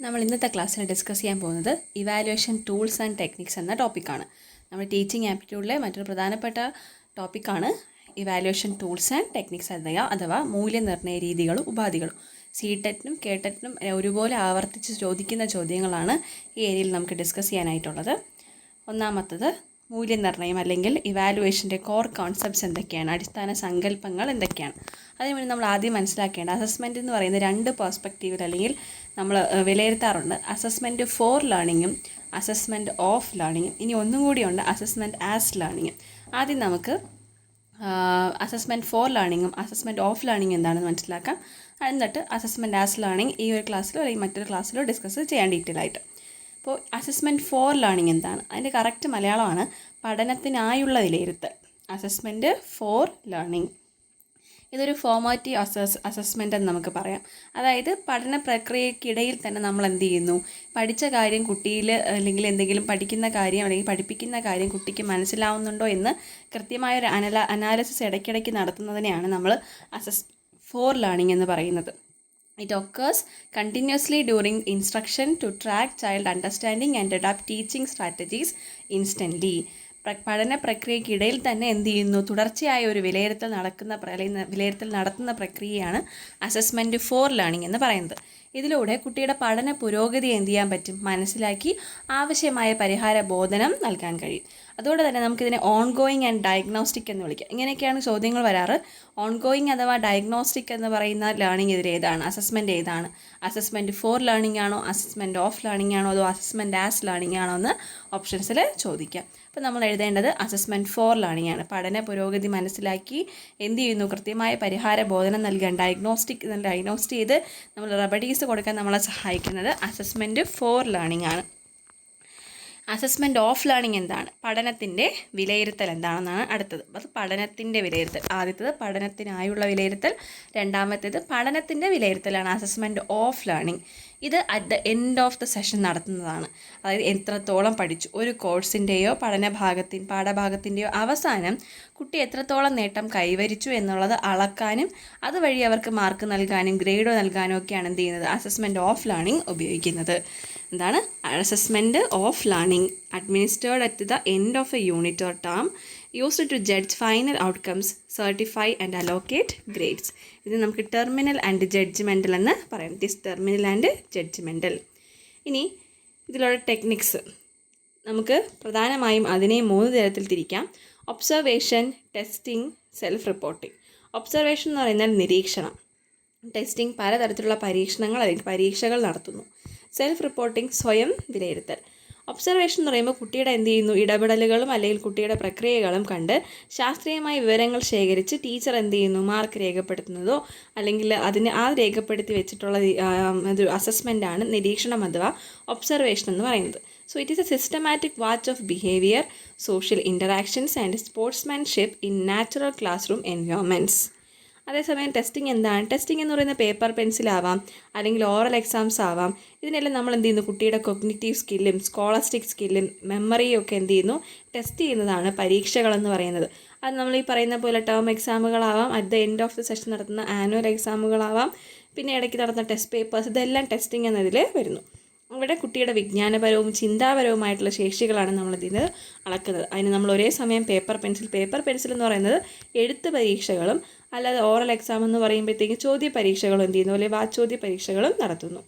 നമ്മൾ ഇന്നത്തെ ക്ലാസ്സിൽ ഡിസ്കസ് ചെയ്യാൻ പോകുന്നത് ഇവാലുവേഷൻ ടൂൾസ് ആൻഡ് ടെക്നിക്സ് എന്ന ടോപ്പിക്കാണ്. നമ്മൾ ടീച്ചിങ് ആപ്റ്റിറ്റ്യൂഡിലെ മറ്റൊരു പ്രധാനപ്പെട്ട ടോപ്പിക്കാണ് ഇവാലുവേഷൻ ടൂൾസ് ആൻഡ് ടെക്നിക്സ് അഥവാ മൂല്യനിർണ്ണയ രീതികളും ഉപാധികളും. CTET-നും KTET-നും ഒരുപോലെ ആവർത്തിച്ച് ചോദിക്കുന്ന ചോദ്യങ്ങളാണ് ഈ ഏരിയയിൽ നമുക്ക് ഡിസ്കസ് ചെയ്യാനായിട്ടുള്ളത്. ഒന്നാമത്തത് മൂല്യനിർണ്ണയം അല്ലെങ്കിൽ ഇവാലുവേഷൻ്റെ കോർ കോൺസെപ്റ്റ്സ് എന്തൊക്കെയാണ്, അടിസ്ഥാന സങ്കല്പങ്ങൾ എന്തൊക്കെയാണ്. അതിനുവേണ്ടി നമ്മൾ ആദ്യം മനസ്സിലാക്കേണ്ട അസസ്മെൻറ്റ് എന്ന് പറയുന്നത് രണ്ട് പെർസ്പെക്റ്റീവിൽ അല്ലെങ്കിൽ നമ്മൾ വിലയിരുത്താറുണ്ട്. അസസ്മെൻറ്റ് ഫോർ ലേണിങ്ങും അസസ്മെൻറ്റ് ഓഫ് ലേണിങ്ങും. ഇനി ഒന്നും കൂടിയുണ്ട്, അസസ്മെൻറ്റ് ആസ് ലേണിങ്ങും. ആദ്യം നമുക്ക് അസസ്മെൻറ്റ് ഫോർ ലേണിങ്ങും അസസ്മെൻറ്റ് ഓഫ് ലേണിങ്ങും എന്താണെന്ന് മനസ്സിലാക്കാം. എന്നിട്ട് അസസ്മെൻറ്റ് ആസ് ലേണിംഗ് ഈ ഒരു ക്ലാസ്സിലോ അല്ലെങ്കിൽ മറ്റൊരു ക്ലാസ്സിലോ ഡിസ്കസ് ചെയ്യാൻ ഡീറ്റെയിൽ ആയിട്ട്. അപ്പോൾ അസസ്മെൻറ്റ് ഫോർ ലേണിംഗ് എന്താണ്? അതിൻ്റെ കറക്റ്റ് മലയാളമാണ് പഠനത്തിനായുള്ള വിലയിരുത്തൽ. അസസ്മെൻറ്റ് ഫോർ ലേണിംഗ് ഇതൊരു ഫോർമാറ്റീവ് അസസ്മെൻ്റ് എന്ന് നമുക്ക് പറയാം. അതായത് പഠന പ്രക്രിയയ്ക്കിടയിൽ തന്നെ നമ്മൾ എന്ത് ചെയ്യുന്നു, പഠിച്ച കാര്യം കുട്ടിയിൽ അല്ലെങ്കിൽ എന്തെങ്കിലും പഠിക്കുന്ന കാര്യം അല്ലെങ്കിൽ പഠിപ്പിക്കുന്ന കാര്യം കുട്ടിക്ക് മനസ്സിലാവുന്നുണ്ടോ എന്ന് കൃത്യമായൊരു അനാലിസിസ് ഇടയ്ക്കിടയ്ക്ക് നടത്തുന്നതിനെയാണ് നമ്മൾ ഫോർ ലേണിംഗ് എന്ന് പറയുന്നത്. It occurs continuously during instruction to track child understanding and adapt teaching strategies instantly. പഠന പ്രക്രിയയ്ക്കിടയിൽ തന്നെ എന്ത് ചെയ്യുന്നു, തുടർച്ചയായ ഒരു വിലയിരുത്തൽ നടത്തുന്ന പ്രക്രിയയാണ് അസസ്മെൻറ്റ് ഫോർ ലേണിംഗ് എന്ന് പറയുന്നത്. ഇതിലൂടെ കുട്ടിയുടെ പഠന പുരോഗതി എന്ത് ചെയ്യാൻ പറ്റും, മനസ്സിലാക്കി ആവശ്യമായ പരിഹാര ബോധനം നൽകാൻ കഴിയും. അതുകൊണ്ട് തന്നെ നമുക്കിതിനെ ഓൺഗോയിങ് ആൻഡ് ഡയഗ്നോസ്റ്റിക് എന്ന് വിളിക്കാം. ഇങ്ങനെയൊക്കെയാണ് ചോദ്യങ്ങൾ വരാറ്. ഓൺഗോയിങ് അഥവാ ഡയഗ്നോസ്റ്റിക് എന്ന് പറയുന്ന ലേണിംഗ് ഇതിൽ ഏതാണ്, അസസ്മെൻറ്റ് ഏതാണ്? അസസ്മെൻറ്റ് ഫോർ ലേണിംഗ് ആണോ, അസസ്മെൻറ്റ് ഓഫ് ലേണിംഗ് ആണോ, അതോ അസസ്മെൻറ്റ് ആസ് ലേണിംഗ് ആണോ എന്ന് ഓപ്ഷൻസിൽ ചോദിക്കാം. അപ്പോൾ നമ്മൾ എഴുതേണ്ടത് അസസ്മെൻറ്റ് ഫോർ ലേണിംഗ് ആണ്. പഠന പുരോഗതി മനസ്സിലാക്കി എന്ത് ചെയ്യുന്നു, കൃത്യമായ പരിഹാര ബോധനം നൽകാൻ ഡയഗ്നോസ്റ്റ് ചെയ്ത് നമ്മൾ റെമഡീസ് കൊടുക്കാൻ നമ്മളെ സഹായിക്കുന്നത് അസസ്മെൻറ്റ് ഫോർ ലേണിംഗ് ആണ്. അസസ്മെൻറ്റ് ഓഫ് ലേണിംഗ് എന്താണ്? പഠനത്തിൻ്റെ വിലയിരുത്തൽ എന്താണെന്നാണ് അടുത്തത്. അത് പഠനത്തിൻ്റെ വിലയിരുത്തൽ. ആദ്യത്തേത് പഠനത്തിനായുള്ള വിലയിരുത്തൽ, രണ്ടാമത്തേത് പഠനത്തിൻ്റെ വിലയിരുത്തലാണ് അസസ്മെൻറ്റ് ഓഫ് ലേണിംഗ്. ഇത് at the end of the session നടത്തുന്നതാണ്. അതായത് എത്രത്തോളം പഠിച്ചു, ഒരു കോഴ്സിൻ്റെയോ പാഠഭാഗത്തിൻ്റെയോ അവസാനം കുട്ടി എത്രത്തോളം നേട്ടം കൈവരിച്ചു എന്നുള്ളത് അളക്കാനും അതുവഴി അവർക്ക് മാർക്ക് നൽകാനും ഗ്രേഡ് നൽകാനും ഒക്കെയാണ് എന്ത് ചെയ്യുന്നത്, അസസ്മെൻറ്റ് ഓഫ് ലേണിംഗ് ഉപയോഗിക്കുന്നത്. എന്താണ് assessment of learning? Administered at the end of a unit or term, used to judge final outcomes, certify and allocate grades. ഇത് നമുക്ക് ടെർമിനൽ ആൻഡ് ജഡ്ജ്മെൻ്റൽ എന്ന് പറയാം. This terminal and judgmental. ഇനി ഇതിലുള്ള techniques നമുക്ക് പ്രധാനമായും അതിനെ 3 തരത്തിൽ തിരിക്കാം. Observation, testing, self reporting. Observation എന്ന് പറയുന്നത് നിരീക്ഷണം. ടെസ്റ്റിംഗ് പലതരത്തിലുള്ള പരീക്ഷകൾ നടത്തുന്നു. സെൽഫ് റിപ്പോർട്ടിംഗ് സ്വയം വിലയിരുത്തൽ. ഒബ്സർവേഷൻ എന്ന് പറയുമ്പോൾ കുട്ടിയുടെ എന്ത് ചെയ്യുന്നു, ഇടപെടലുകളും അല്ലെങ്കിൽ കുട്ടിയുടെ പ്രക്രിയകളും കണ്ട് ശാസ്ത്രീയമായ വിവരങ്ങൾ ശേഖരിച്ച് ടീച്ചർ എന്ത് ചെയ്യുന്നു, മാർക്ക് രേഖപ്പെടുത്തുന്നതോ അല്ലെങ്കിൽ രേഖപ്പെടുത്തി വെച്ചിട്ടുള്ള ഒരു അസസ്മെൻ്റാണ് നിരീക്ഷണം അഥവാ ഒബ്സർവേഷൻ എന്ന് പറയുന്നത്. So it is A systematic watch of behaviour, social interactions and sportsmanship in natural class room environments. അതേസമയം ടെസ്റ്റിംഗ് എന്താണ്? ടെസ്റ്റിംഗ് എന്ന് പറയുന്നത് പേപ്പർ പെൻസിൽ ആവാം അല്ലെങ്കിൽ ഓറൽ എക്സാംസ് ആവാം. ഇതിനെല്ലാം നമ്മൾ എന്ത് ചെയ്യുന്നു, കുട്ടിയുടെ കൊഗ്നിറ്റീവ് സ്കില്ലും സ്കോളസ്റ്റിക് സ്കില്ലും മെമ്മറിയും ഒക്കെ എന്ത് ചെയ്യുന്നു, ടെസ്റ്റ് ചെയ്യുന്നതാണ് പരീക്ഷകളെന്ന് പറയുന്നത്. അത് നമ്മൾ ഈ പറയുന്ന പോലെ ടേം എക്സാമുകളാവാം, at the end of the session നടത്തുന്ന ആനുവൽ എക്സാമുകളാവാം, പിന്നെ ഇടയ്ക്ക് നടത്തുന്ന ടെസ്റ്റ് പേപ്പേഴ്സ്, ഇതെല്ലാം ടെസ്റ്റിംഗ് എന്നതിൽ വരുന്നു. അവിടെ കുട്ടിയുടെ വിജ്ഞാനപരവും ചിന്താപരവുമായിട്ടുള്ള ശേഷികളാണ് നമ്മൾ ഇതിന് അളക്കുന്നത്. അതിന് നമ്മൾ ഒരേ സമയം പേപ്പർ പെൻസിൽ എന്ന് പറയുന്നത് എഴുത്ത് പരീക്ഷകളും അല്ലാതെ ഓറൽ എക്സാം എന്ന് പറയുമ്പോഴത്തേക്കും ചോദ്യ പരീക്ഷകളും എന്ത് ചെയ്യുന്നു, അല്ലെങ്കിൽ വാചോദ്യ പരീക്ഷകളും നടത്തുന്നു.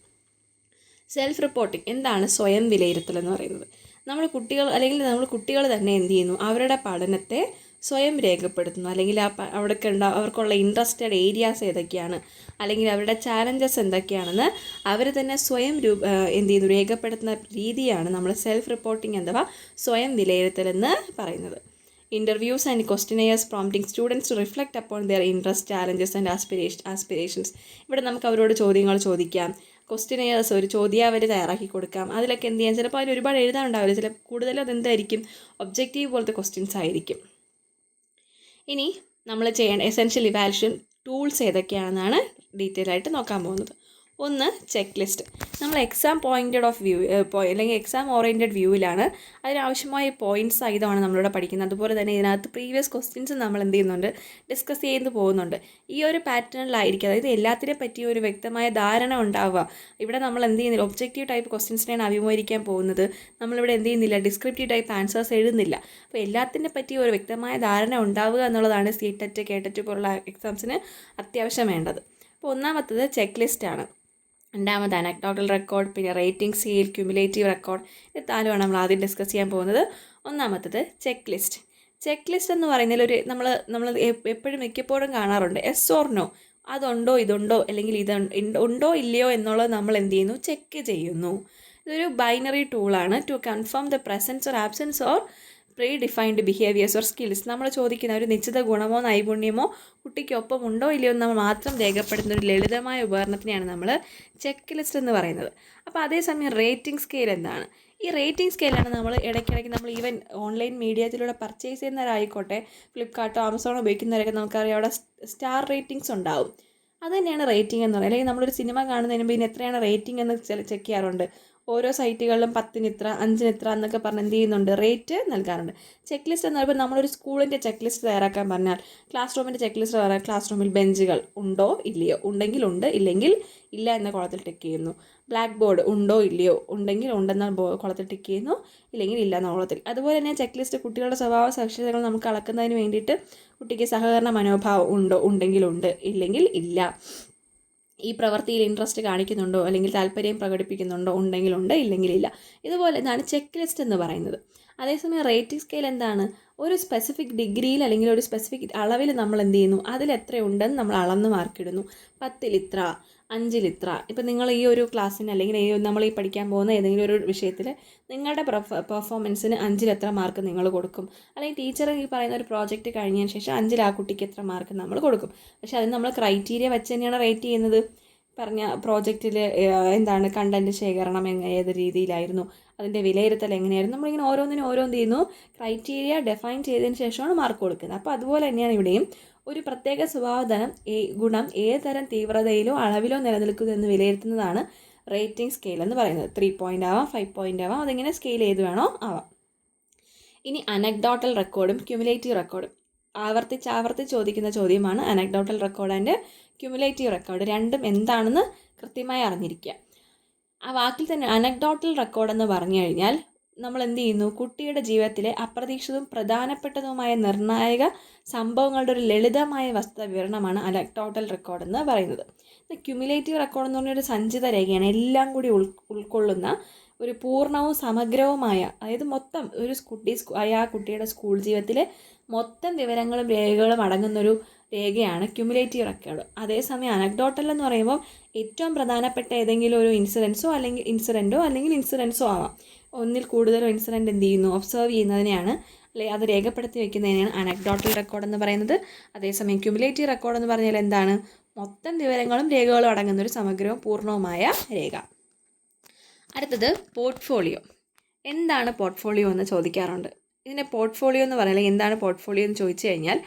സെൽഫ് റിപ്പോർട്ടിംഗ് എന്താണ്? സ്വയം വിലയിരുത്തൽ എന്ന് പറയുന്നത് നമ്മൾ കുട്ടികൾ തന്നെ എന്ത് ചെയ്യുന്നു, അവരുടെ പഠനത്തെ സ്വയം രേഖപ്പെടുത്തുന്നു. അല്ലെങ്കിൽ അവർക്കുള്ള ഇൻട്രസ്റ്റഡ് ഏരിയാസ് ഏതൊക്കെയാണ് അല്ലെങ്കിൽ അവരുടെ ചാലഞ്ചസ് എന്തൊക്കെയാണെന്ന് അവർ തന്നെ സ്വയം എന്ത് ചെയ്യുന്നു, രേഖപ്പെടുത്തുന്ന രീതിയാണ് നമ്മൾ സെൽഫ് റിപ്പോർട്ടിംഗ് അഥവാ സ്വയം വിലയിരുത്തൽ എന്ന് പറയുന്നത്. Interviews and questionnaires prompting students to reflect upon their interest, challenges and aspirations. ഇവിടെ നമുക്ക് അവരോട് ചോദ്യങ്ങൾ ചോദിക്കാം. ക്വസ്റ്റിനെയേഴ്സ്, ഒരു ചോദ്യാവലി തയ്യാറാക്കി കൊടുക്കാം. അതിലൊക്കെ എന്ത് ചെയ്യാം, ചിലപ്പോൾ അതിൽ ഒരുപാട് എഴുതാനുണ്ടാവില്ല, ചില കൂടുതലും അതെന്തായിരിക്കും, ഒബ്ജക്റ്റീവ് പോലത്തെ ക്വസ്റ്റ്യൻസ് ആയിരിക്കും. ഇനി നമ്മൾ ചെയ്യേണ്ട എസെൻഷ്യൽ ഇവാലുവേഷൻ ടൂൾസ് ഏതൊക്കെയാണെന്നാണ് ഡീറ്റെയിൽ ആയിട്ട് നോക്കാൻ പോകുന്നത്. ഒന്ന് ചെക്ക് ലിസ്റ്റ്. നമ്മൾ എക്സാം പോയിൻറ്റഡ് ഓഫ് വ്യൂ അല്ലെങ്കിൽ എക്സാം ഓറിയൻറ്റഡ് വ്യൂവിലാണ് അതിനാവശ്യമായ പോയിൻറ്റ്സ് ആയതാണ് നമ്മളിവിടെ പഠിക്കുന്നത്. അതുപോലെ തന്നെ ഇതിനകത്ത് പ്രീവിയസ് ക്വസ്റ്റ്യൻസ് നമ്മൾ എന്ത് ചെയ്യുന്നുണ്ട്, ഡിസ്കസ് ചെയ്ത് പോകുന്നുണ്ട്. ഈ ഒരു പാറ്റേണിലായിരിക്കും, അതായത് എല്ലാത്തിനെ പറ്റി ഒരു വ്യക്തമായ ധാരണ ഉണ്ടാവുക. ഇവിടെ നമ്മൾ എന്ത് ചെയ്യുന്നില്ല, ഒബ്ജക്റ്റീവ് ടൈപ്പ് ക്വസ്റ്റ്യൻസിനെയാണ് അഭിമുഖീകരിക്കാൻ പോകുന്നത്. നമ്മളിവിടെ എന്ത് ചെയ്യുന്നില്ല, ഡിസ്ക്രിപ്റ്റീവ് ടൈപ്പ് ആൻസേഴ്സ് എഴുതുന്നില്ല. അപ്പോൾ എല്ലാത്തിനെ പറ്റി ഒരു വ്യക്തമായ ധാരണ ഉണ്ടാവുക എന്നുള്ളതാണ് CTET, KTET പോലുള്ള എക്സാംസിന് അത്യാവശ്യം വേണ്ടത്. അപ്പോൾ ഒന്നാമത്തത് ചെക്ക് ലിസ്റ്റാണ്. രണ്ടാമത് അനക്ഡോട്ടൽ റെക്കോർഡ്, പിന്നെ റേറ്റിംഗ് സ്കെയിൽ, ക്യുമുലേറ്റീവ് റെക്കോർഡ്. ഇത് നാലുമാണ് നമ്മൾ ആദ്യം ഡിസ്കസ് ചെയ്യാൻ പോകുന്നത്. ഒന്നാമത്തത് ചെക്ക് ലിസ്റ്റ്. ചെക്ക് ലിസ്റ്റ് എന്ന് പറയുന്നതിൽ നമ്മൾ എപ്പോഴും മിക്കപ്പോഴും കാണാറുണ്ട് എസ് ഓർ നോ, അതുണ്ടോ ഇതുണ്ടോ അല്ലെങ്കിൽ ഉണ്ടോ ഇല്ലയോ എന്നുള്ളത് നമ്മൾ എന്ത് ചെയ്യുന്നു, ചെക്ക് ചെയ്യുന്നു. ഇതൊരു ബൈനറി ടൂളാണ് to confirm the presence or absence or predefined behaviours or skills. നമ്മൾ ചോദിക്കുന്ന ഒരു നിശ്ചിത ഗുണമോ നൈപുണ്യമോ കുട്ടിക്കൊപ്പം ഉണ്ടോ ഇല്ലയോ എന്ന് നമ്മൾ മാത്രം രേഖപ്പെടുത്തുന്ന ഒരു ലളിതമായ ഉപകരണത്തിനെയാണ് നമ്മൾ ചെക്ക് ലിസ്റ്റ് എന്ന് പറയുന്നത്. അപ്പോൾ അതേസമയം റേറ്റിംഗ് സ്കെയിൽ എന്താണ്? ഈ റേറ്റിംഗ് സ്കെയിലാണ് നമ്മൾ ഇടയ്ക്കിടയ്ക്ക് നമ്മൾ ഈവൻ ഓൺലൈൻ മീഡിയത്തിലൂടെ പർച്ചേസ് ചെയ്യുന്നവരായിക്കോട്ടെ, ഫ്ലിപ്കാർട്ടോ ആമസോണോ ഉപയോഗിക്കുന്നവരൊക്കെ നമുക്കറിയാം അവിടെ സ്റ്റാർ റേറ്റിംഗ്സ് ഉണ്ടാവും. അത് തന്നെയാണ് റേറ്റിംഗ് എന്ന് പറയുന്നത്. അല്ലെങ്കിൽ നമ്മളൊരു സിനിമ കാണുന്നതിന് മുമ്പ് ഇതിന് എത്രയാണ് റേറ്റിംഗ് എന്ന് ചെക്ക് ചെയ്യാറുണ്ട്. ഓരോ സൈറ്റുകളിലും 10-ന് ഇത്ര, 5-ന് ഇത്ര എന്നൊക്കെ പറഞ്ഞ് എന്ത് ചെയ്യുന്നുണ്ട്, റേറ്റ് നൽകാറുണ്ട്. ചെക്ക് ലിസ്റ്റ് എന്ന് പറയുമ്പോൾ നമ്മളൊരു സ്കൂളിൻ്റെ ചെക്ക് ലിസ്റ്റ് തയ്യാറാക്കാൻ പറഞ്ഞാൽ ക്ലാസ് റൂമിൻ്റെ ചെക്ക് ലിസ്റ്റ് പറയാൻ, ക്ലാസ് റൂമിൽ ബെഞ്ചുകൾ ഉണ്ടോ ഇല്ലയോ, ഉണ്ടെങ്കിൽ ഉണ്ട്, ഇല്ലെങ്കിൽ ഇല്ല എന്ന കോളത്തിൽ ടിക്ക് ചെയ്യുന്നു. ബ്ലാക്ക് ബോർഡ് ഉണ്ടോ ഇല്ലയോ, ഉണ്ടെങ്കിൽ ഉണ്ടെന്ന കോളത്തിൽ ടിക്ക് ചെയ്യുന്നു, ഇല്ലെങ്കിൽ ഇല്ല എന്ന കോളത്തിൽ. അതുപോലെ തന്നെ ചെക്ക് ലിസ്റ്റ് കുട്ടികളുടെ സ്വഭാവ സവിശേഷതകൾ നമുക്ക് അളക്കുന്നതിന് വേണ്ടിയിട്ട് കുട്ടിക്ക് സഹകരണ മനോഭാവം ഉണ്ടോ, ഉണ്ടെങ്കിൽ ഉണ്ട്, ഇല്ലെങ്കിൽ ഇല്ല. ഈ പ്രവൃത്തിയിൽ ഇൻട്രസ്റ്റ് കാണിക്കുന്നുണ്ടോ അല്ലെങ്കിൽ താല്പര്യം പ്രകടിപ്പിക്കുന്നുണ്ടോ, ഉണ്ടെങ്കിൽ ഉണ്ട്, ഇല്ലെങ്കിൽ ഇല്ല. ഇതുപോലെ ഇതാണ് ചെക്ക് ലിസ്റ്റ് എന്ന് പറയുന്നത്. അതേസമയം റേറ്റിംഗ് സ്കെയിൽ എന്താണ്? ഒരു സ്പെസിഫിക് ഡിഗ്രിയിൽ അല്ലെങ്കിൽ ഒരു സ്പെസിഫിക് അളവിൽ നമ്മൾ എന്ത് ചെയ്യുന്നു, അതിൽ എത്ര ഉണ്ടെന്ന് നമ്മൾ അളന്ന് മാർക്കിടുന്നു. 10-ൽ ഇത്ര, 5-ൽ ഇത്ര. ഇപ്പം നിങ്ങൾ ഈ ഒരു ക്ലാസ്സിന് അല്ലെങ്കിൽ നമ്മൾ ഈ പഠിക്കാൻ പോകുന്ന ഏതെങ്കിലും ഒരു വിഷയത്തിൽ നിങ്ങളുടെ പെർഫോമൻസിന് 5-ൽ എത്ര മാർക്ക് നിങ്ങൾ കൊടുക്കും. അല്ലെങ്കിൽ ടീച്ചർ ഈ പറയുന്ന ഒരു പ്രോജക്റ്റ് കഴിഞ്ഞതിന് ശേഷം 5-ൽ ആ കുട്ടിക്ക് എത്ര മാർക്ക് നമ്മൾ കൊടുക്കും. പക്ഷേ അതിന് നമ്മൾ ക്രൈറ്റീരിയ വെച്ച് തന്നെയാണ് റേറ്റ് ചെയ്യുന്നത്. പറഞ്ഞ പ്രോജക്റ്റിൽ എന്താണ് കണ്ടൻറ്റ് ശേഖരണം ഏത് രീതിയിലായിരുന്നു, അതിൻ്റെ വിലയിരുത്തൽ എങ്ങനെയായിരുന്നു, നമ്മളിങ്ങനെ ഓരോന്ന് ചെയ്യുന്നു, ക്രൈറ്റീരിയ ഡിഫൈൻ ചെയ്തതിന് ശേഷമാണ് മാർക്ക് കൊടുക്കുന്നത്. അപ്പോൾ അതുപോലെ തന്നെയാണ് ഇവിടെയും ഒരു പ്രത്യേക സ്വഭാവതരം ഗുണം ഏത് തരം തീവ്രതയിലോ അളവിലോ നിലനിൽക്കുന്നു എന്ന് വിലയിരുത്തുന്നതാണ് റേറ്റിംഗ് സ്കെയിൽ എന്ന് പറയുന്നത്. 3 പോയിൻ്റ് ആവാം, 5 പോയിൻ്റ് ആവാം, അതിങ്ങനെ സ്കെയിൽ ഏത് വേണോ ആവാം. ഇനി അനക്ഡോട്ടൽ റെക്കോർഡും ക്യുമുലേറ്റീവ് റെക്കോർഡും ആവർത്തിച്ച് ചോദിക്കുന്ന ചോദ്യമാണ് anecdotal record and cumulative record. രണ്ടും എന്താണെന്ന് കൃത്യമായി അറിഞ്ഞിരിക്കുക. ആ വാക്കിൽ തന്നെ അനക്ഡോട്ടൽ റെക്കോർഡ് എന്ന് പറഞ്ഞു കഴിഞ്ഞാൽ നമ്മൾ എന്ത് ചെയ്യുന്നു, കുട്ടിയുടെ ജീവിതത്തിലെ അപ്രതീക്ഷിതവും പ്രധാനപ്പെട്ടതുമായ നിർണായക സംഭവങ്ങളുടെ ഒരു ലളിതമായ വസ്തുത വിവരണമാണ് അനക്ഡോട്ടൽ റെക്കോർഡ് എന്ന് പറയുന്നത്. ക്യുമുലേറ്റീവ് റെക്കോർഡ് എന്ന് പറഞ്ഞൊരു സഞ്ചിത രേഖയാണ്, എല്ലാം കൂടി ഉൾക്കൊള്ളുന്ന ഒരു പൂർണ്ണവും സമഗ്രവുമായ, അതായത് മൊത്തം ഒരു കുട്ടിയുടെ സ്കൂൾ ജീവിതത്തിലെ മൊത്തം വിവരങ്ങളും രേഖകളും അടങ്ങുന്നൊരു രേഖയാണ് ക്യുമുലേറ്റീവ് റെക്കോർഡ്. അതേസമയം അനക്ഡോട്ടൽ എന്ന് പറയുമ്പോൾ ഏറ്റവും പ്രധാനപ്പെട്ട ഏതെങ്കിലും ഒരു ഇൻസിഡൻസോ അല്ലെങ്കിൽ ഇൻസിഡൻസോ ആവാം. ഒന്നിൽ കൂടുതലോ ഇൻസിഡൻറ്റ് എന്ത് ചെയ്യുന്നു, ഒബ്സർവ് ചെയ്യുന്നതിനെയാണ് അല്ലെങ്കിൽ അത് രേഖപ്പെടുത്തി വയ്ക്കുന്നതിനെയാണ് അനക്ഡോട്ടൽ റെക്കോർഡ് എന്ന് പറയുന്നത്. അതേസമയം ക്യുമുലേറ്റീവ് റെക്കോർഡ് എന്ന് പറഞ്ഞാൽ എന്താണ്, മൊത്തം വിവരങ്ങളും രേഖകളും അടങ്ങുന്നൊരു സമഗ്രവും പൂർണ്ണവുമായ രേഖ. അടുത്തത് പോർട്ട്ഫോളിയോ. എന്താണ് പോർട്ട്ഫോളിയോ എന്ന് ചോദിക്കാറുണ്ട്. ഇതിനെ പോർട്ട്ഫോളിയോ എന്ന് പറയുന്നത് എന്താണ് പോർട്ട്ഫോളിയോ എന്ന് ചോദിച്ചു കഴിഞ്ഞാൽ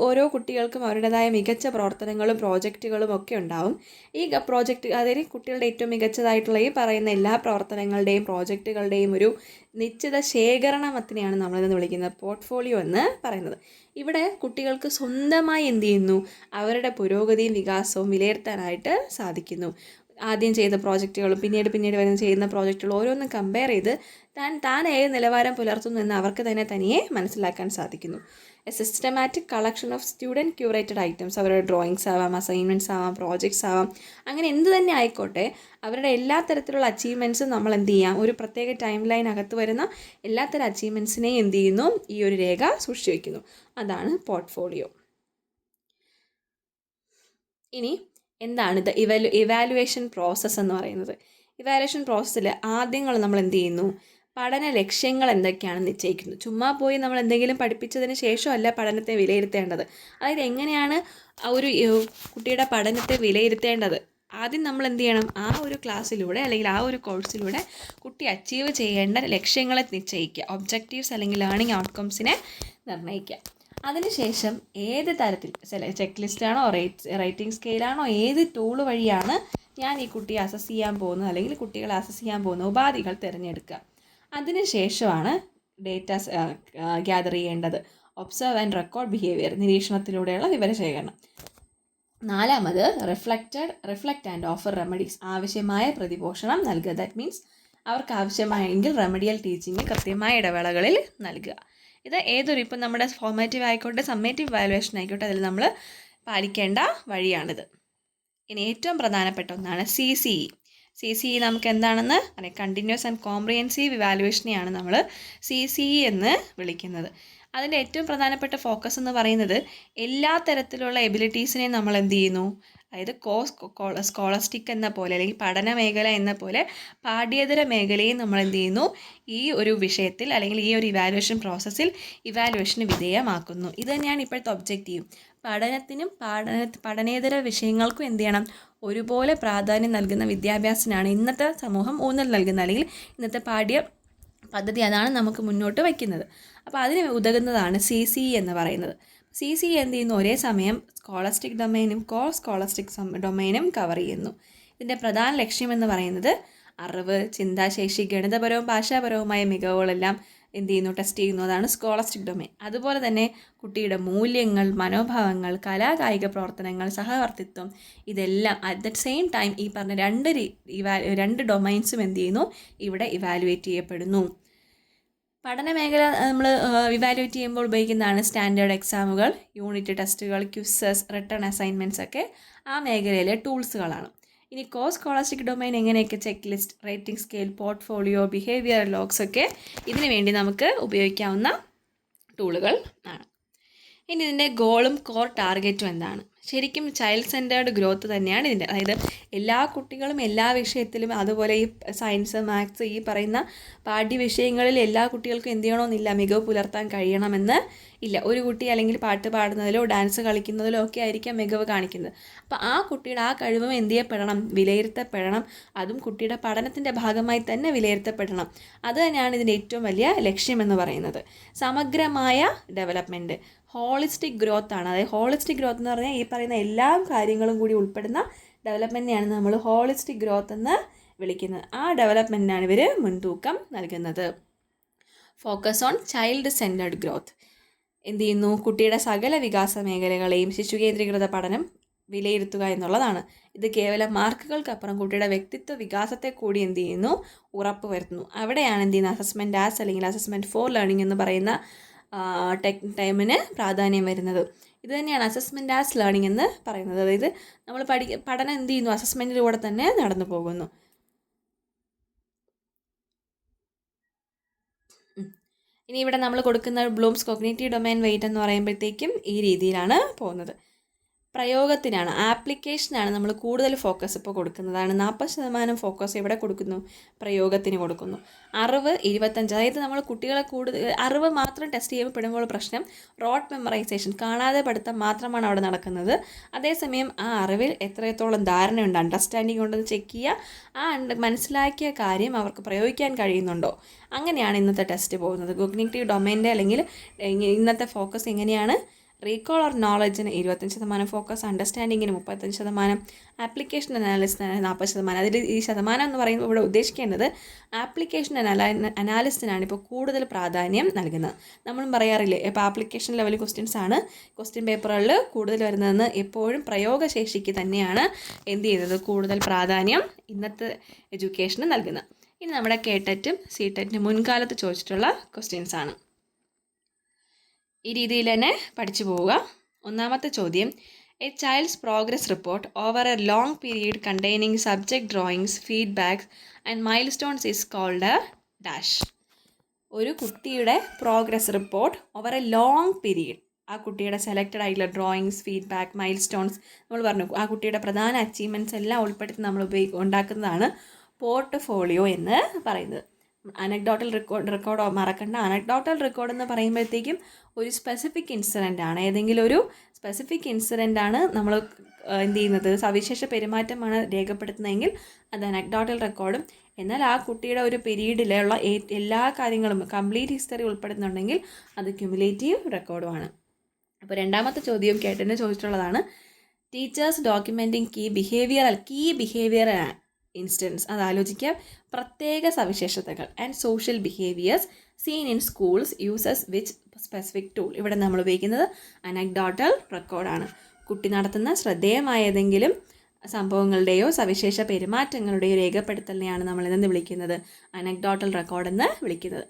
ഓരോ കുട്ടികൾക്കും അവരുടേതായ മികച്ച പ്രവർത്തനങ്ങളും പ്രോജക്റ്റുകളും ഒക്കെ ഉണ്ടാവും. ഈ പ്രോജക്റ്റ് അതായത് കുട്ടികളുടെ ഏറ്റവും മികച്ചതായിട്ടുള്ള ഈ പറയുന്ന എല്ലാ പ്രവർത്തനങ്ങളുടെയും പ്രോജക്റ്റുകളുടെയും ഒരു നിശ്ചിത ശേഖരണത്തിനെയാണ് നമ്മളിന്ന് വിളിക്കുന്നത് പോർട്ട്ഫോളിയോ എന്ന് പറയുന്നത്. ഇവിടെ കുട്ടികൾക്ക് സ്വന്തമായി എന്ത് ചെയ്യുന്നു, അവരുടെ പുരോഗതിയും വികാസവും വിലയിരുത്താനായിട്ട് സാധിക്കുന്നു. ആദ്യം ചെയ്ത പ്രോജക്റ്റുകളും പിന്നീട് ചെയ്യുന്ന പ്രോജക്റ്റുകളും ഓരോന്നും കമ്പയർ ചെയ്ത് താൻ ഏത് നിലവാരം പുലർത്തുന്നു എന്ന് അവർക്ക് തനിയെ മനസ്സിലാക്കാൻ സാധിക്കുന്നു. A systematic collection of student curated items, അവരുടെ ഡ്രോയിങ്സ് ആവാം, അസൈൻമെൻറ്റ്സ് ആവാം, പ്രോജക്ട്സ് ആവാം, അങ്ങനെ എന്ത് തന്നെ ആയിക്കോട്ടെ അവരുടെ എല്ലാ തരത്തിലുള്ള അച്ചീവ്മെൻറ്റ്സും നമ്മൾ എന്ത് ചെയ്യാം, ഒരു പ്രത്യേക ടൈം ലൈൻ അകത്ത് വരുന്ന എല്ലാത്തരം അച്ചീവ്മെൻറ്റ്സിനെയും എന്ത് ചെയ്യുന്നു, ഈ ഒരു രേഖ സൂക്ഷിച്ചു വയ്ക്കുന്നു. അതാണ് പോർട്ട്ഫോളിയോ. ഇനി എന്താണ് ഇത് ഇവാലുവേഷൻ പ്രോസസ്സ് എന്ന് പറയുന്നത്? ഇവാലുവേഷൻ പ്രോസസ്സിൽ ആദ്യങ്ങൾ നമ്മൾ എന്ത് ചെയ്യുന്നു, പഠന ലക്ഷ്യങ്ങൾ എന്തൊക്കെയാണെന്ന് നിശ്ചയിക്കുന്നു. ചുമ്മാ പോയി നമ്മൾ എന്തെങ്കിലും പഠിപ്പിച്ചതിന് ശേഷമല്ല പഠനത്തെ വിലയിരുത്തേണ്ടത്. അതായത് എങ്ങനെയാണ് ആ ഒരു കുട്ടിയുടെ പഠനത്തെ വിലയിരുത്തേണ്ടത്, ആദ്യം നമ്മൾ എന്ത് ചെയ്യണം, ആ ഒരു ക്ലാസ്സിലൂടെ അല്ലെങ്കിൽ ആ ഒരു കോഴ്സിലൂടെ കുട്ടി അച്ചീവ് ചെയ്യേണ്ട ലക്ഷ്യങ്ങളെ നിശ്ചയിക്കുക, ഒബ്ജക്റ്റീവ്സ് അല്ലെങ്കിൽ ലേണിംഗ് ഔട്ട്കംസിനെ നിർണ്ണയിക്കുക. അതിനുശേഷം ഏത് തരത്തിൽ ചെക്ക് ലിസ്റ്റാണോ റേറ്റിംഗ് സ്കെയിലാണോ ഏത് ടൂൾ വഴിയാണ് ഞാൻ ഈ കുട്ടിയെ അസസ് ചെയ്യാൻ പോകുന്നത് അല്ലെങ്കിൽ കുട്ടികളെ അസസ് ചെയ്യാൻ പോകുന്ന ഉപാധികൾ തിരഞ്ഞെടുക്കുക. അതിനുശേഷമാണ് ഡേറ്റാസ് ഗ്യാദർ ചെയ്യേണ്ടത്. ഒബ്സർവ് ആൻഡ് റെക്കോർഡ് ബിഹേവിയർ, നിരീക്ഷണത്തിലൂടെയുള്ള വിവരശേഖരണം. നാലാമത് റിഫ്ലക്റ്റ് ആൻഡ് ഓഫർ റെമഡീസ്, ആവശ്യമായ പ്രതിപോഷണം നൽകുക. ദാറ്റ് മീൻസ് അവർക്ക് ആവശ്യമായെങ്കിൽ റെമഡിയൽ ടീച്ചിങ് കൃത്യമായ ഇടവേളകളിൽ നൽകുക. ഇത് ഇപ്പം നമ്മുടെ ഫോർമാറ്റീവ് ആയിക്കോട്ടെ സമ്മേറ്റീവ് വാലുവേഷൻ ആയിക്കോട്ടെ അതിൽ നമ്മൾ പാലിക്കേണ്ട വഴിയാണിത്. ഇനി ഏറ്റവും പ്രധാനപ്പെട്ട ഒന്നാണ് CCE. നമുക്ക് എന്താണെന്ന് അറിയാം. കണ്ടിന്യൂസ് ആൻഡ് കോംപ്രിഹെൻസീവ് ഇവാലുവേഷനെയാണ് നമ്മൾ CCE എന്ന് വിളിക്കുന്നത്. അതിൻ്റെ ഏറ്റവും പ്രധാനപ്പെട്ട ഫോക്കസ് എന്ന് പറയുന്നത് എല്ലാ തരത്തിലുള്ള എബിലിറ്റീസിനെയും നമ്മൾ എന്ത് ചെയ്യുന്നു, അതായത് സ്കോളസ്റ്റിക് എന്ന പോലെ അല്ലെങ്കിൽ പഠന മേഖല എന്ന പോലെ പാഠ്യേതര മേഖലയും നമ്മൾ എന്ത് ചെയ്യുന്നു, ഈ ഒരു വിഷയത്തിൽ അല്ലെങ്കിൽ ഈ ഒരു ഇവാലുവേഷൻ പ്രോസസ്സിൽ ഇവാലുവേഷന് വിധേയമാക്കുന്നു. ഇത് തന്നെയാണ് ഇപ്പോഴത്തെ ഒബ്ജക്റ്റീവ്. പഠനത്തിനും പഠനേതര വിഷയങ്ങൾക്കും എന്ത് ചെയ്യണം, ഒരുപോലെ പ്രാധാന്യം നൽകുന്ന വിദ്യാഭ്യാസത്തിനാണ് ഇന്നത്തെ സമൂഹം ഊന്നൽ നൽകുന്നത്, അല്ലെങ്കിൽ ഇന്നത്തെ പാഠ്യ പദ്ധതി അതാണ് നമുക്ക് മുന്നോട്ട് വയ്ക്കുന്നത്. അപ്പോൾ അതിന് ഉതകുന്നതാണ് CCE എന്ന് പറയുന്നത്. CCE എന്ത് ചെയ്യുന്നു, ഒരേ സമയം സ്കോളസ്റ്റിക് ഡൊമൈനും സ്കോളസ്റ്റിക് ഡൊമൈനും കവർ ചെയ്യുന്നു. ഇതിൻ്റെ പ്രധാന ലക്ഷ്യമെന്ന് പറയുന്നത് അറിവ്, ചിന്താശേഷി, ഗണിതപരവും ഭാഷാപരവുമായ മികവുകളെല്ലാം എന്ത് ചെയ്യുന്നു, ടെസ്റ്റ് ചെയ്യുന്നു. അതാണ് സ്കോളസ്റ്റിക് ഡൊമൈൻ. അതുപോലെ തന്നെ കുട്ടിയുടെ മൂല്യങ്ങൾ, മനോഭാവങ്ങൾ, കലാകായിക പ്രവർത്തനങ്ങൾ, സഹവർത്തിത്വം, ഇതെല്ലാം അറ്റ് ദ സെയിം ടൈം ഈ പറഞ്ഞ രണ്ട് ഡൊമൈൻസും എന്ത് ചെയ്യുന്നു, ഇവിടെ ഇവാലുവേറ്റ് ചെയ്യപ്പെടുന്നു. പഠന മേഖല നമ്മൾ ഇവാലുവേറ്റ് ചെയ്യുമ്പോൾ ഉപയോഗിക്കുന്നതാണ് സ്റ്റാൻഡേർഡ് എക്സാമുകൾ, യൂണിറ്റ് ടെസ്റ്റുകൾ, ക്വിസസ്, റിട്ടേൺ അസൈൻമെൻറ്റ്സ് ഒക്കെ ആ മേഖലയിലെ ടൂൾസുകളാണ്. ഇനി സ്കോളസ്റ്റിക് ഡൊമൈൻ എങ്ങനെയൊക്കെ check list, rating scale, portfolio, behaviour logs ഒക്കെ ഇതിനു വേണ്ടി നമുക്ക് ഉപയോഗിക്കാവുന്ന ടൂളുകൾ ആണ്. ഇനി ഇതിൻ്റെ ഗോളും കോർ ടാർഗറ്റും എന്താണ്? ശരിക്കും ചൈൽഡ് സെൻറ്റേർഡ് ഗ്രോത്ത് തന്നെയാണ് ഇതിൻ്റെ. അതായത് എല്ലാ കുട്ടികളും എല്ലാ വിഷയത്തിലും, അതുപോലെ ഈ സയൻസ്, മാത്സ്, ഈ പറയുന്ന പാഠ്യവിഷയങ്ങളിൽ എല്ലാ കുട്ടികൾക്കും എന്ത് ചെയ്യണമെന്നില്ല, മികവ് പുലർത്താൻ കഴിയണമെന്ന് ഇല്ല. ഒരു കുട്ടി അല്ലെങ്കിൽ പാട്ട് പാടുന്നതിലോ ഡാൻസ് കളിക്കുന്നതിലോ ഒക്കെ ആയിരിക്കാം മികവ് കാണിക്കുന്നത്. അപ്പോൾ ആ കുട്ടിയുടെ ആ കഴിവും എന്ത് ചെയ്യപ്പെടണം, വിലയിരുത്തപ്പെടണം. അതും കുട്ടിയുടെ പഠനത്തിൻ്റെ ഭാഗമായി തന്നെ വിലയിരുത്തപ്പെടണം. അത് തന്നെയാണ് ഇതിൻ്റെ ഏറ്റവും വലിയ ലക്ഷ്യമെന്ന് പറയുന്നത്. സമഗ്രമായ ഡെവലപ്മെൻറ്റ്, ഹോളിസ്റ്റിക് ഗ്രോത്ത് ആണ്. അതായത് ഹോളിസ്റ്റിക് ഗ്രോത്ത് എന്ന് പറഞ്ഞാൽ ഈ പറയുന്ന എല്ലാ കാര്യങ്ങളും കൂടി ഉൾപ്പെടുന്ന ഡെവലപ്മെൻറ്റിനെയാണ് നമ്മൾ ഹോളിസ്റ്റിക് ഗ്രോത്ത് എന്ന് വിളിക്കുന്നത്. ആ ഡെവലപ്മെൻറ്റിനാണ് ഇവർ മുൻതൂക്കം നൽകുന്നത്. Focus on child centred growth എന്ത് ചെയ്യുന്നു, കുട്ടിയുടെ സകല വികാസ മേഖലകളെയും ശിശുകേന്ദ്രീകൃത പഠനം വിലയിരുത്തുക എന്നുള്ളതാണ്. ഇത് കേവലം മാർക്കുകൾക്കപ്പുറം കുട്ടിയുടെ വ്യക്തിത്വ വികാസത്തെ കൂടി എന്ത് ചെയ്യുന്നു, ഉറപ്പുവരുത്തുന്നു. അവിടെയാണ് എന്ത് ചെയ്യുന്നത്, അസസ്മെൻറ്റ് ആസ് അല്ലെങ്കിൽ അസസ്മെൻറ്റ് ഫോർ ലേണിംഗ് എന്ന് പറയുന്ന ടൈമിന് പ്രാധാന്യം വരുന്നത്. ഇത് തന്നെയാണ് അസസ്മെൻറ്റ് ആസ് ലേണിംഗ് എന്ന് പറയുന്നത്. അതായത് നമ്മൾ പഠനം എന്ത് ചെയ്യുന്നു, അസസ്മെൻറ്റിലൂടെ തന്നെ നടന്നു പോകുന്നു. ഇനി ഇവിടെ നമ്മൾ കൊടുക്കുന്ന ബ്ലൂംസ് കോഗ്നിറ്റീവ് ഡൊമൈൻ വെയിറ്റ് എന്ന് പറയുമ്പോഴത്തേക്കും ഈ രീതിയിലാണ് പോകുന്നത്. പ്രയോഗത്തിനാണ്, ആപ്ലിക്കേഷനാണ് നമ്മൾ കൂടുതൽ ഫോക്കസ് ഇപ്പോൾ കൊടുക്കുന്നതാണ്. 40% ഫോക്കസ് ഇവിടെ കൊടുക്കുന്നു, പ്രയോഗത്തിന് കൊടുക്കുന്നു. അറിവ് 25%. അതായത് നമ്മൾ കുട്ടികളെ അറിവ് മാത്രം ടെസ്റ്റ് ചെയ്യപ്പെടുമ്പോൾ പ്രശ്നം റോട്ട് മെമ്മറൈസേഷൻ, കാണാതെ പഠിത്തം മാത്രമാണ് അവിടെ നടക്കുന്നത്. അതേസമയം ആ അറിവിൽ എത്രത്തോളം ധാരണയുണ്ട്, അണ്ടർസ്റ്റാൻഡിങ് ഉണ്ടെന്ന് ചെക്ക് ചെയ്യുക. ആ മനസ്സിലാക്കിയ കാര്യം അവർക്ക് പ്രയോഗിക്കാൻ കഴിയുന്നുണ്ടോ, അങ്ങനെയാണ് ഇന്നത്തെ ടെസ്റ്റ് പോകുന്നത്. കോഗ്നിറ്റീവ് ഡൊമൈൻ്റെ അല്ലെങ്കിൽ ഇന്നത്തെ ഫോക്കസ് എങ്ങനെയാണ്, റീകോൾ ഓർ നോളജിന് 25% ഫോക്കസ്, അണ്ടർസ്റ്റാൻഡിങ്ങിന് 35%, ആപ്ലിക്കേഷൻ അനാലിസിന് 40%. അതിൽ ഈ ശതമാനം എന്ന് പറയുമ്പോൾ ഇവിടെ ഉദ്ദേശിക്കേണ്ടത് ആപ്ലിക്കേഷൻ അനാലിസിനാണ് ഇപ്പോൾ കൂടുതൽ പ്രാധാന്യം നൽകുന്നത്. നമ്മളും പറയാറില്ലേ, ഇപ്പോൾ ആപ്ലിക്കേഷൻ ലെവൽ ക്വസ്റ്റ്യൻസ് ആണ് ക്വസ്റ്റ്യൻ പേപ്പറുകളിൽ കൂടുതൽ വരുന്നതെന്ന്. എപ്പോഴും പ്രയോഗശേഷിക്ക് തന്നെയാണ് എന്ത് ചെയ്യുന്നത്, കൂടുതൽ പ്രാധാന്യം ഇന്നത്തെ എഡ്യൂക്കേഷന് നൽകുന്നത്. ഇനി നമ്മുടെ കേട്ടറ്റും സീടെറ്റും മുൻകാലത്ത് ചോദിച്ചിട്ടുള്ള ക്വസ്റ്റ്യൻസ് ആണ്. ഈ രീതിയിൽ തന്നെ പഠിച്ചു പോവുക. ഒന്നാമത്തെ ചോദ്യം, a child's progress report over a long period containing subject drawings, feedbacks and milestones is called a dash. ഒരു കുട്ടിയുടെ progress report over a long period, ആ കുട്ടിയുടെ സെലക്റ്റഡ് ആയിട്ടുള്ള ഡ്രോയിങ്സ്, ഫീഡ്ബാക്ക്, മൈൽ സ്റ്റോൺസ്, നമ്മൾ പറഞ്ഞു ആ കുട്ടിയുടെ പ്രധാന അച്ചീവ്മെൻറ്റ്സ് എല്ലാം ഉൾപ്പെടുത്തി നമ്മൾ ഉണ്ടാക്കുന്നതാണ് പോർട്ട്ഫോളിയോ എന്ന് പറയുന്നത്. അനക്ഡോട്ടൽ റെക്കോർഡ് മറക്കണ്ട. അനക്ഡോട്ടൽ റെക്കോർഡ് എന്ന് പറയുമ്പോഴത്തേക്കും ഒരു സ്പെസിഫിക് ഇൻസിഡൻ്റ് ആണ്, ഏതെങ്കിലും ഒരു സ്പെസിഫിക് ഇൻസിഡൻ്റ് ആണ് നമ്മൾ എന്ത് ചെയ്യുന്നത്, സവിശേഷ പെരുമാറ്റമാണ് രേഖപ്പെടുത്തുന്നതെങ്കിൽ അത് അനക്ഡോട്ടൽ റെക്കോർഡും. എന്നാൽ ആ കുട്ടിയുടെ ഒരു പീരീഡിലുള്ള എല്ലാ കാര്യങ്ങളും കംപ്ലീറ്റ് ഹിസ്റ്ററി ഉൾപ്പെടുന്നുണ്ടെങ്കിൽ അത് ക്യുമുലേറ്റീവ് റെക്കോർഡുമാണ്. അപ്പോൾ രണ്ടാമത്തെ ചോദ്യം കേട്ടതിന് ചോദിച്ചിട്ടുള്ളതാണ് teachers documenting key behavioural instance. അത് ആലോചിക്കാം. പ്രത്യേക സവിശേഷതകൾ and social behaviours seen in schools uses which specific tool. ഇവിടെ നമ്മൾ ഉപയോഗിക്കുന്നത് അനക്ഡോട്ടൽ റെക്കോർഡാണ്. കുട്ടി നടത്തുന്ന ശ്രദ്ധേയമായ ഏതെങ്കിലും സംഭവങ്ങളുടെയോ സവിശേഷ പെരുമാറ്റങ്ങളുടെയോ രേഖപ്പെടുത്തലിനെയാണ് നമ്മൾ ഇന്ന് വിളിക്കുന്നത് അനക്ഡോട്ടൽ റെക്കോർഡ് എന്ന് വിളിക്കുന്നത്.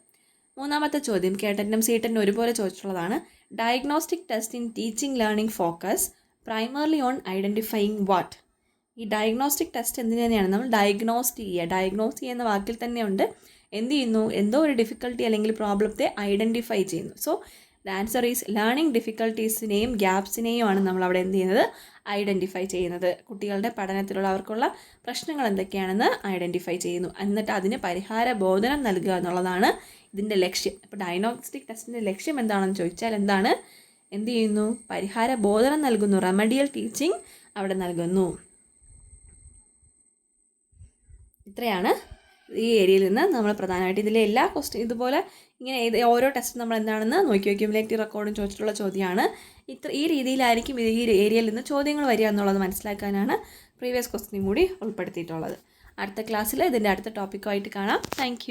മൂന്നാമത്തെ ചോദ്യം കേട്ടനും സീറ്റനും ഒരുപോലെ ചോദിച്ചിട്ടുള്ളതാണ് diagnostic test in teaching learning focus primarily on identifying what. ഈ ഡയഗ്നോസ്റ്റിക് ടെസ്റ്റ് എന്തിനു തന്നെയാണ് നമ്മൾ ഡയഗ്നോസ് ചെയ്യുന്ന വാക്കിൽ തന്നെയുണ്ട് എന്ത് ചെയ്യുന്നു, എന്തോ ഒരു ഡിഫിക്കൽട്ടി അല്ലെങ്കിൽ പ്രോബ്ലത്തെ ഐഡൻറ്റിഫൈ ചെയ്യുന്നു. So the answer is learning ഡിഫിക്കൽട്ടീസിനെയും ഗ്യാപ്സിനെയും ആണ് നമ്മൾ അവിടെ എന്ത് ചെയ്യുന്നത് ഐഡൻറ്റിഫൈ ചെയ്യുന്നത്. കുട്ടികളുടെ പഠനത്തിലുള്ള അവർക്കുള്ള പ്രശ്നങ്ങൾ എന്തൊക്കെയാണെന്ന് ഐഡൻറ്റിഫൈ ചെയ്യുന്നു. എന്നിട്ട് അതിന് പരിഹാര ബോധനം നൽകുക എന്നുള്ളതാണ് ഇതിൻ്റെ ലക്ഷ്യം. അപ്പോൾ ഡയഗ്നോസ്റ്റിക് ടെസ്റ്റിൻ്റെ ലക്ഷ്യം എന്താണെന്ന് ചോദിച്ചാൽ എന്ത് ചെയ്യുന്നു, പരിഹാര ബോധനം നൽകുന്നു. റെമഡിയൽ ടീച്ചിങ് അവിടെ നൽകുന്നു. ഇത്രയാണ് ഈ ഏരിയയിൽ നിന്ന് നമ്മൾ പ്രധാനമായിട്ട് ഇതിലെ എല്ലാ ക്വസ്റ്റ്യൻ ഇതുപോലെ ഇങ്ങനെ ഓരോ ടെസ്റ്റ് നമ്മൾ എന്താണെന്ന് നോക്കി ക്യുമുലേറ്റീവ് റെക്കോർഡും ചോദിച്ചിട്ടുള്ള ചോദ്യമാണ്. ഈ രീതിയിലായിരിക്കും ഈ ഏരിയയിൽ നിന്ന് ചോദ്യങ്ങൾ വരിക എന്നുള്ളത് മനസ്സിലാക്കാനാണ് പ്രീവിയസ് ക്വസ്റ്റ്യനും കൂടി ഉൾപ്പെടുത്തിയിട്ടുള്ളത്. അടുത്ത ക്ലാസ്സിൽ ഇതിൻ്റെ അടുത്ത ടോപ്പിക്കുമായിട്ട് കാണാം. താങ്ക്